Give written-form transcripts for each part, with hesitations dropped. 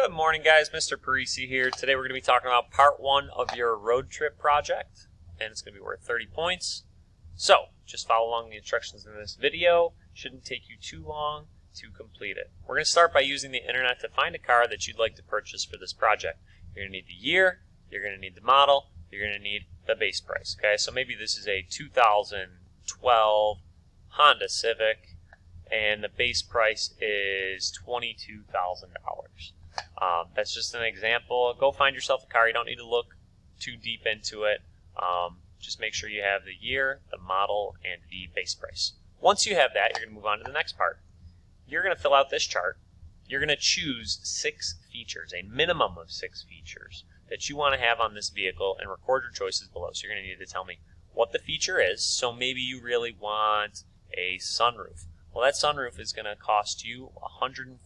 Good morning, guys. Mr. Parisi here. Today we're going to be talking about part one of your road trip project, and it's going to be worth 30 points. So, just follow along the instructions in this video. Shouldn't take you too long to complete it. We're going to start by using the internet to find a car that you'd like to purchase for this project. You're going to need the year, you're going to need the model, you're going to need the base price. Okay, so maybe this is a 2012 Honda Civic, and the base price is $22,000. That's just an example. Go find yourself a car. You don't need to look too deep into it. Just make sure you have the year, the model, and the base price. Once you have that, you're going to move on to the next part. You're going to fill out this chart. You're going to choose 6 features, a minimum of 6 features that you want to have on this vehicle, and record your choices below. So you're going to need to tell me what the feature is. So maybe you really want a sunroof. Well, that sunroof is going to cost you $149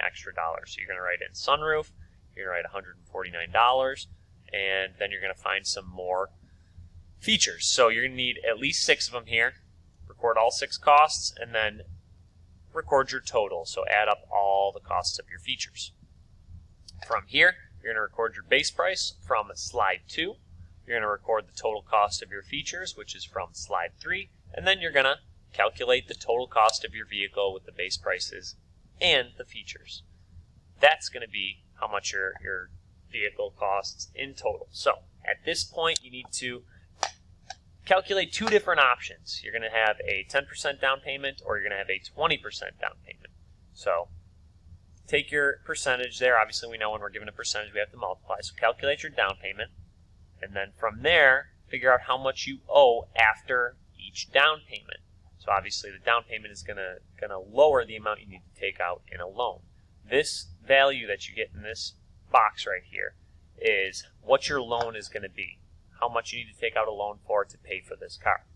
extra. So you're going to write in sunroof, you're going to write $149, and then you're going to find some more features. So you're going to need at least 6 of them here. Record all 6 costs, and then record your total. So add up all the costs of your features. From here, you're going to record your base price from slide 2. You're going to record the total cost of your features, which is from slide 3, and then you're going to calculate the total cost of your vehicle with the base prices and the features. That's going to be how much your vehicle costs in total. So at this point, you need to calculate 2 different options. You're going to have a 10% down payment, or you're going to have a 20% down payment. So take your percentage there. Obviously, we know when we're given a percentage, we have to multiply. So calculate your down payment, and then from there, figure out how much you owe after each down payment. So obviously, the down payment is going to lower the amount you need to take out in a loan. This value that you get in this box right here is what your loan is going to be, how much you need to take out a loan for to pay for this car.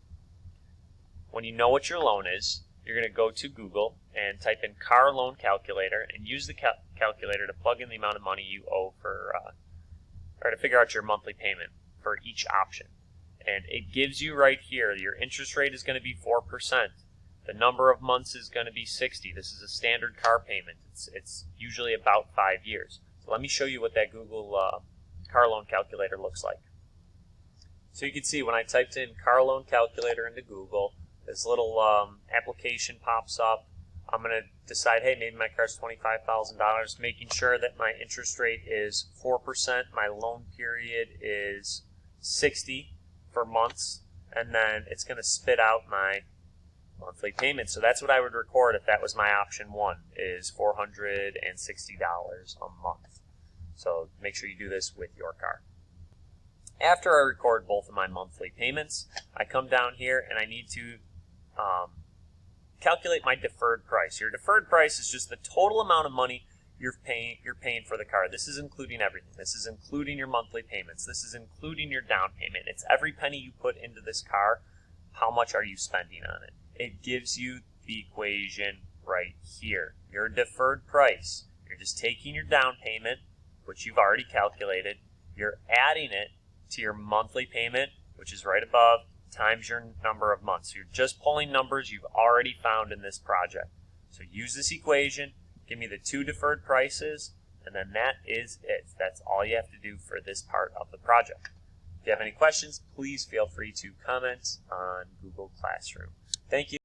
When you know what your loan is, you're going to go to Google and type in car loan calculator and use the calculator to plug in the amount of money you owe for, or to figure out your monthly payment for each option. And it gives you right here, your interest rate is going to be 4%. The number of months is going to be 60. This is a standard car payment. It's usually about 5 years. So let me show you what that Google car loan calculator looks like. So you can see when I typed in car loan calculator into Google, this little application pops up. I'm going to decide, hey, maybe my car's $25,000, making sure that my interest rate is 4%, my loan period is 60 for months, and then it's going to spit out my monthly payment. So that's what I would record if that was my option 1, is $460 a month. So make sure you do this with your car. After I record both of my monthly payments, I come down here and I need to calculate my deferred price. Your deferred price is just the total amount of money you're paying for the car. This is including everything. This is including your monthly payments. This is including your down payment. It's every penny you put into this car. How much are you spending on it? It gives you the equation right here. Your deferred price. You're just taking your down payment, which you've already calculated. You're adding it to your monthly payment, which is right above, times your number of months. So you're just pulling numbers you've already found in this project. So use this equation. Give me the 2 deferred prices, and then that is it. That's all you have to do for this part of the project. If you have any questions, please feel free to comment on Google Classroom. Thank you.